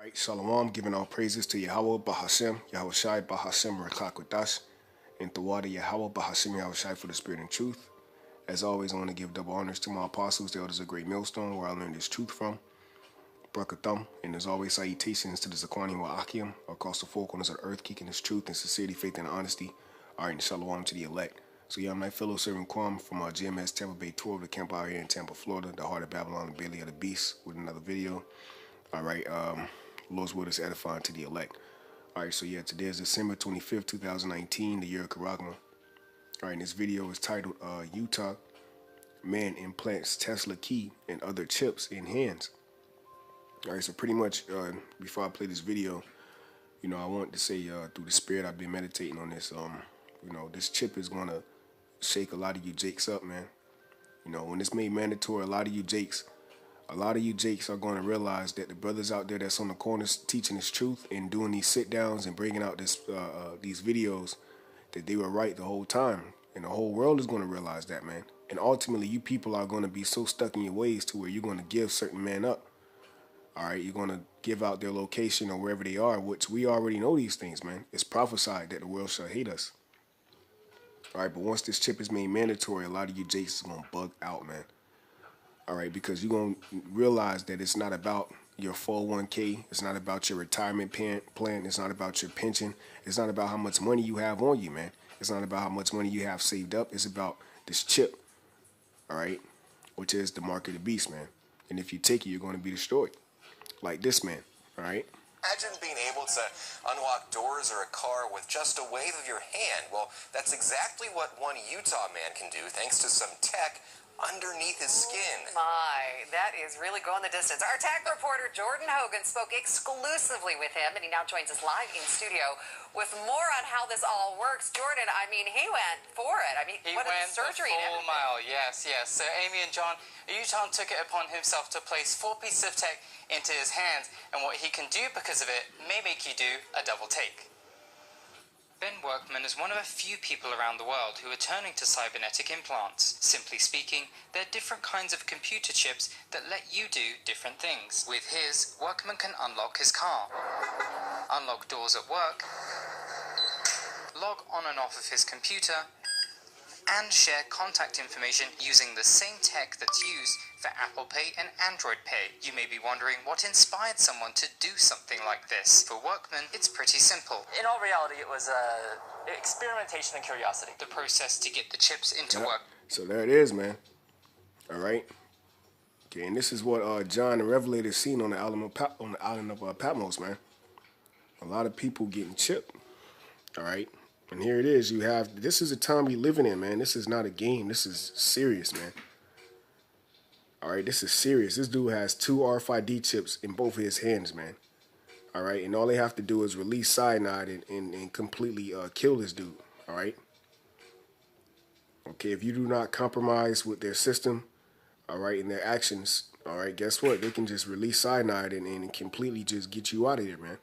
Right, Shalom, giving all praises to Yahawah, Bahashem, YAHAWASHI, Bahashem, Rakakwadash, and Tawada Yahawah, Bahashem, YAHAWASHI for the spirit and truth. As always, I want to give double honors to my apostles, the elders of Great Millstone, where I learned this truth from. Brakathum, and as always, salutations to the Zaquani wa Akim, across the four corners of the earth, kicking his truth and sincerity, faith, and honesty. All right, and Shalom to the elect. So, yeah, my fellow servant Kwam from our GMS Tampa Bay tour of the camp out here in Tampa, Florida, the heart of Babylon, the belly of the beast, with another video. All right, Lord's word is edifying to the elect. All right, so yeah, today is December 25th, 2019, the year of Karagma. All right, and this video is titled Utah Man Implants Tesla Key and Other Chips in Hands. All right, so pretty much before I play this video, you know, I want to say through the spirit I've been meditating on this. You know, this chip is going to shake a lot of you jakes up, man. You know, when it's made mandatory, a lot of you jakes are going to realize that the brothers out there that's on the corners teaching this truth and doing these sit downs and bringing out this these videos, that they were right the whole time, and the whole world is going to realize that, man. And ultimately, you people are going to be so stuck in your ways to where you're going to give certain men up. All right, you're going to give out their location or wherever they are, which we already know these things, man. It's prophesied that the world shall hate us. All right, but once this chip is made mandatory, a lot of you jakes is going to bug out, man. All right, because you're going to realize that it's not about your 401k. It's not about your retirement plan. It's not about your pension. It's not about how much money you have on you, man. It's not about how much money you have saved up. It's about this chip, all right, which is the mark of the beast, man. And if you take it, you're going to be destroyed, like this man, all right? Imagine being able to unlock doors or a car with just a wave of your hand. Well, that's exactly what one Utah man can do thanks to some tech underneath his skin. My, that is really going the distance. Our tech reporter Jordan Hogan spoke exclusively with him, and he now joins us live in studio with more on how this all works. Jordan, I mean, he went for it. I mean, he what went a surgery the and full mile. Yes. So Amy and John, Utah took it upon himself to place 4 pieces of tech into his hands, and what he can do because of it may make you do a double take. Ben Workman is one of a few people around the world who are turning to cybernetic implants. Simply speaking, they're different kinds of computer chips that let you do different things. With his, Workman can unlock his car, unlock doors at work, log on and off of his computer, and share contact information using the same tech that's used for Apple Pay and Android Pay. You may be wondering what inspired someone to do something like this. For Workman, it's pretty simple. In all reality, it was experimentation and curiosity. The process to get the chips into work. So there it is, man. All right. Okay, and this is what John the Revelator seen on the island of Patmos, man. A lot of people getting chipped. All right. And here it is. This is a time we living in, man. This is not a game. This is serious, man. All right, this is serious. This dude has 2 RFID chips in both of his hands, man. All right, and all they have to do is release cyanide and completely kill this dude. All right. Okay, if you do not compromise with their system, all right, and their actions, all right, guess what? They can just release cyanide and completely just get you out of there, man.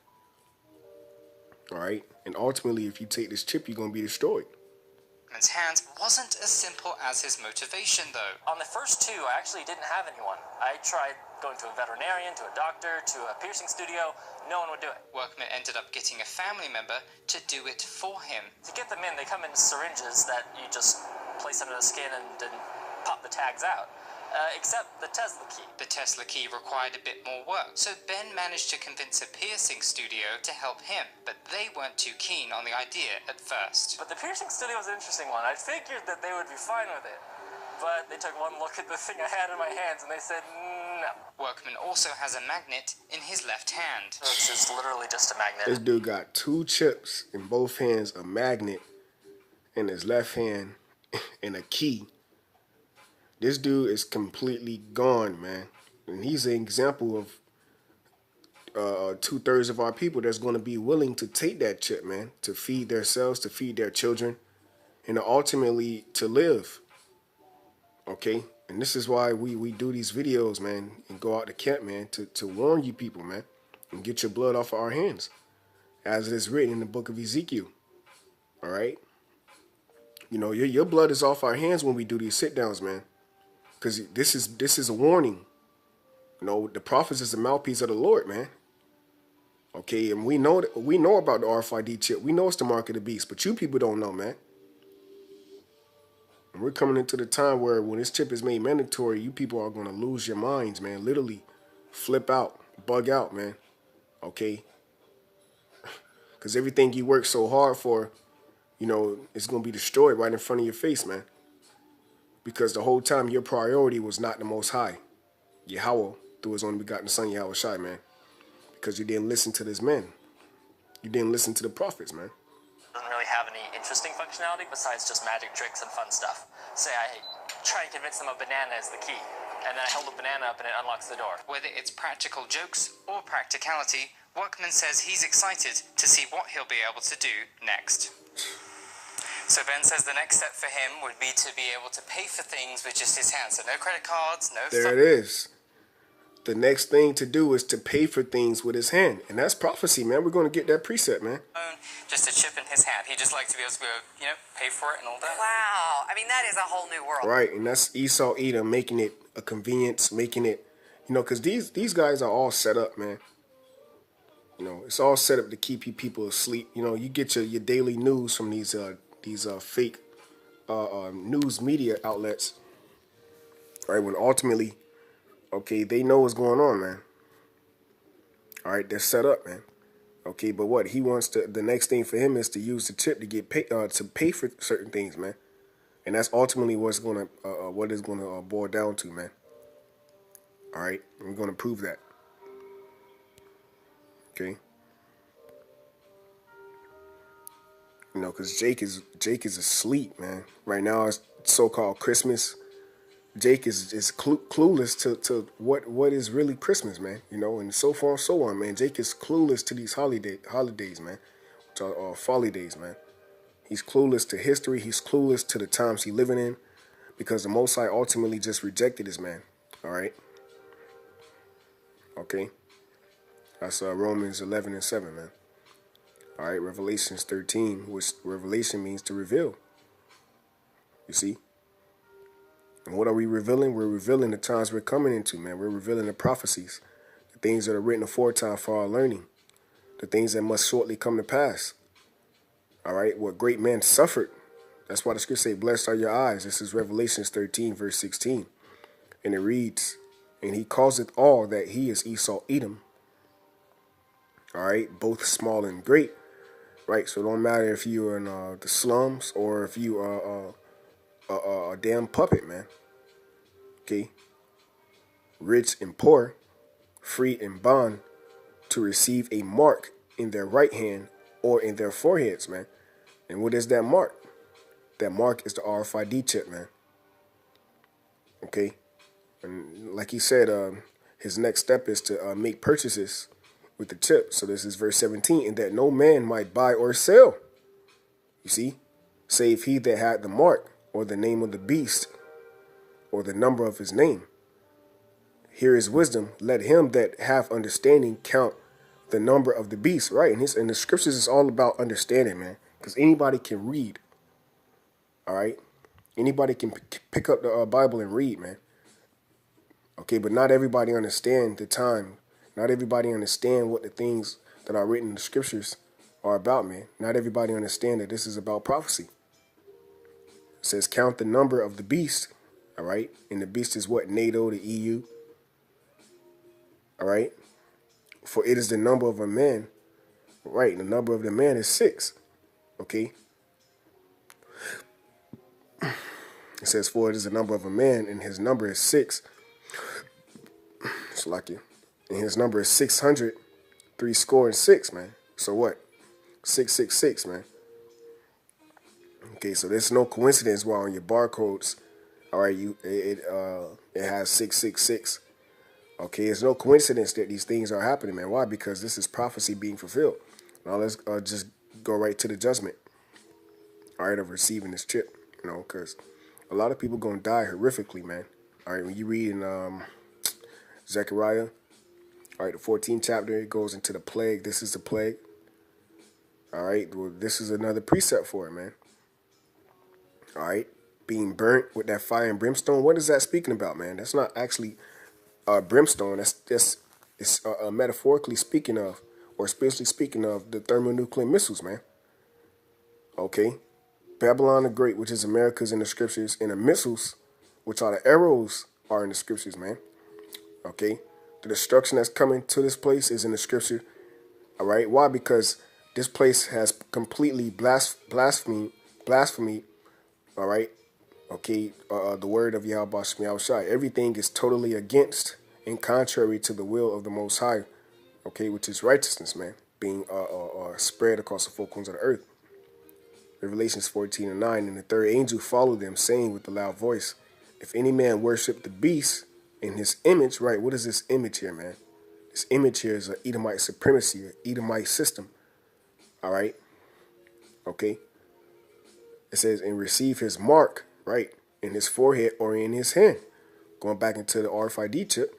All right, and ultimately, if you take this chip, you're going to be destroyed. His hands wasn't as simple as his motivation, though. On the first 2, I actually didn't have anyone. I tried going to a veterinarian, to a doctor, to a piercing studio. No one would do it. Workman ended up getting a family member to do it for him. To get them in, they come in syringes that you just place under the skin and then pop the tags out. Except the Tesla key. The Tesla key required a bit more work, so Ben managed to convince a piercing studio to help him, but they weren't too keen on the idea at first. But the piercing studio was an interesting one. I figured that they would be fine with it, but they took one look at the thing I had in my hands and they said no. Workman also has a magnet in his left hand. Which is literally just a magnet. This dude got 2 chips in both hands, a magnet in his left hand, and a key. This dude is completely gone, man. And he's an example of 2/3 of our people that's going to be willing to take that chip, man, to feed themselves, to feed their children, and ultimately to live. Okay? And this is why we do these videos, man, and go out to camp, man, to warn you people, man, and get your blood off of our hands, as it is written in the book of Ezekiel. All right? You know, your blood is off our hands when we do these sit-downs, man. Because this is a warning. You know, the prophets is the mouthpiece of the Lord, man. Okay, and we know about the RFID chip. We know it's the mark of the beast, but you people don't know, man. And we're coming into the time where when this chip is made mandatory, you people are going to lose your minds, man. Literally flip out, bug out, man. Okay? Because everything you work so hard for, you know, it's going to be destroyed right in front of your face, man. Because the whole time your priority was not the Most High. Yahawah, through his only begotten son, YAHAWASHI, man. Because you didn't listen to this man. You didn't listen to the prophets, man. Doesn't really have any interesting functionality besides just magic tricks and fun stuff. Say I try and convince them a banana is the key, and then I hold the banana up and it unlocks the door. Whether it's practical jokes or practicality, Workman says he's excited to see what he'll be able to do next. So Ben says the next step for him would be to be able to pay for things with just his hands. So no credit cards, no... There it is. The next thing to do is to pay for things with his hand. And that's prophecy, man. We're going to get that precept, man. Just a chip in his hand. He'd just like to be able to go, you know, pay for it and all that. Wow. I mean, that is a whole new world. Right, and that's Esau Edom making it a convenience, making it, you know, because these guys are all set up, man. You know, it's all set up to keep you people asleep. You know, you get your daily news from these fake news media outlets, right, when ultimately, okay, they know what's going on, man. All right, they're set up, man. Okay, but what he wants to, the next thing for him is to use the chip to get to pay for certain things, man. And that's ultimately what it's gonna boil down to, man. All right, we're gonna prove that. Okay. You know, because Jake is asleep, man. Right now it's so-called Christmas. Jake is clueless to what is really Christmas, man. You know, and so far and so on, man. Jake is clueless to these holidays, man, which are folly days, man. He's clueless to history. He's clueless to the times he's living in, because the Most High ultimately just rejected this man. All right. Okay. That's Romans 11:7, man. All right. Revelations 13, which revelation means to reveal. You see. And what are we revealing? We're revealing the times we're coming into, man. We're revealing the prophecies, the things that are written aforetime for our learning, the things that must shortly come to pass. All right, what great men suffered. That's why the scripture say, blessed are your eyes. This is Revelations 13, verse 16. And it reads, and he causeth all that he is Esau Edom. All right, both small and great. Right, so it don't matter if you're in the slums or if you are a damn puppet, man. Okay, rich and poor, free and bond, to receive a mark in their right hand or in their foreheads, man. And what is that mark? That mark is the RFID chip, man. Okay, and like he said, his next step is to make purchases with the chip. So this is verse 17, and that no man might buy or sell, you see, save he that had the mark, or the name of the beast, or the number of his name. Here is wisdom. Let him that have understanding count the number of the beast. Right, and the scriptures is all about understanding, man. Because anybody can read. All right, anybody can pick up the Bible and read, man. Okay, but not everybody understand the time. Not everybody understand what the things that are written in the scriptures are about, man. Not everybody understand that this is about prophecy. It says, count the number of the beast, all right? And the beast is what? NATO, the EU, all right? For it is the number of a man, right? The number of the man is 6, okay? It says, for it is the number of a man, and his number is 6. It's like it. And his number is 600, 6, man. So what? 666, man. Okay, so there's no coincidence why on your barcodes, all right, it has 666. Okay, it's no coincidence that these things are happening, man. Why? Because this is prophecy being fulfilled. Now let's just go right to the judgment, all right, of receiving this chip, you know, because a lot of people gonna die horrifically, man. All right, when you read in Zechariah, all right, the 14th chapter, it goes into the plague. This is the plague. All right, well, this is another precept for it, man. All right, being burnt with that fire and brimstone. What is that speaking about, man? That's not actually brimstone. It's metaphorically speaking of, or spiritually speaking of the thermonuclear missiles, man. Okay? Babylon the Great, which is America's in the scriptures, and the missiles, which are the arrows, are in the scriptures, man. Okay? The destruction that's coming to this place is in the scripture. All right? Why? Because this place has completely blasphemy, all right? Okay? The word of YAHAWASHI. Everything is totally against and contrary to the will of the Most High, okay, which is righteousness, man, being spread across the four corners of the earth. Revelations 14:9, and the third angel followed them, saying with a loud voice, if any man worship the beast in his image, right, what is this image here, man? This image here is an Edomite supremacy, an Edomite system, all right? Okay? It says, and receive his mark, right, in his forehead or in his hand. Going back into the RFID chip,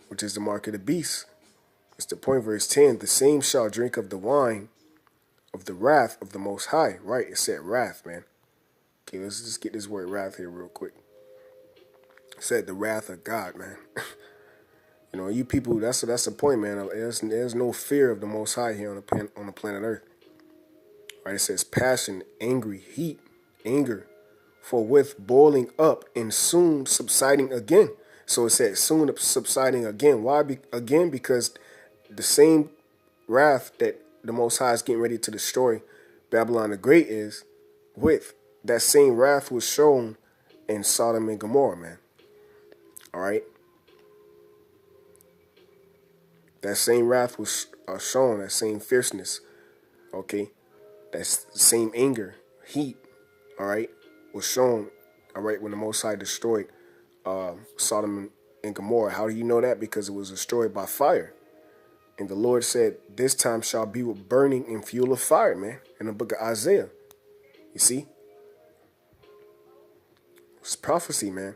which is the mark of the beast. It's the point, verse 10, the same shall drink of the wine of the wrath of the Most High. Right, it said wrath, man. Okay, let's just get this word wrath here real quick. It said the wrath of God, man. You know, you people, that's the point, man. There's no fear of the Most High here on the planet Earth. Right, it says passion, angry, heat, anger, forthwith boiling up and soon subsiding again. So it said soon subsiding again. Why? Again, because the same wrath that the Most High is getting ready to destroy Babylon the Great is with. That same wrath was shown in Sodom and Gomorrah, man. All right? That same wrath was shown, that same fierceness, okay? That same anger, heat, all right, was shown, all right, when the Most High destroyed Sodom and Gomorrah. How do you know that? Because it was destroyed by fire. And the Lord said, this time shall be with burning and fuel of fire, man, in the book of Isaiah. You see? It's prophecy, man.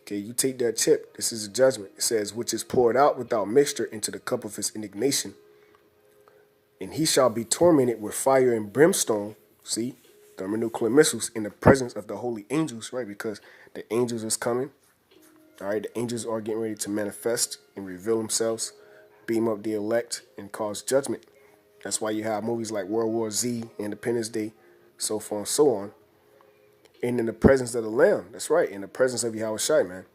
Okay, you take that chip. This is a judgment. It says, which is poured out without mixture into the cup of his indignation. And he shall be tormented with fire and brimstone. See? Thermonuclear missiles in the presence of the holy angels, right? Because the angels is coming. All right, the angels are getting ready to manifest and reveal themselves, beam up the elect, and cause judgment. That's why you have movies like World War Z, Independence Day, so forth and so on. And in the presence of the Lamb. That's right, in the presence of YAHAWASHI, man.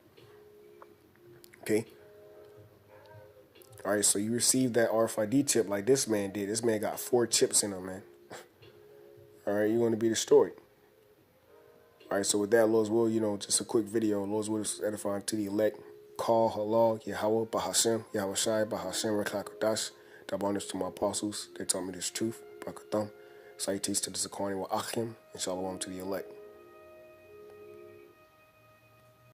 Okay? All right, so you receive that RFID chip like this man did. This man got 4 chips in him, man. All right, you're going to be destroyed. All right, so with that, Lord's will, you know, just a quick video. Lord's will is edifying to the elect. Call halal, Yahawah, Bahashem, YAHAWASHI, Bahashem, Reklakodash. Double honors to my apostles. They taught me this truth. Brakatham. Salutations to the Zakani wa Achim. And shalom to the elect.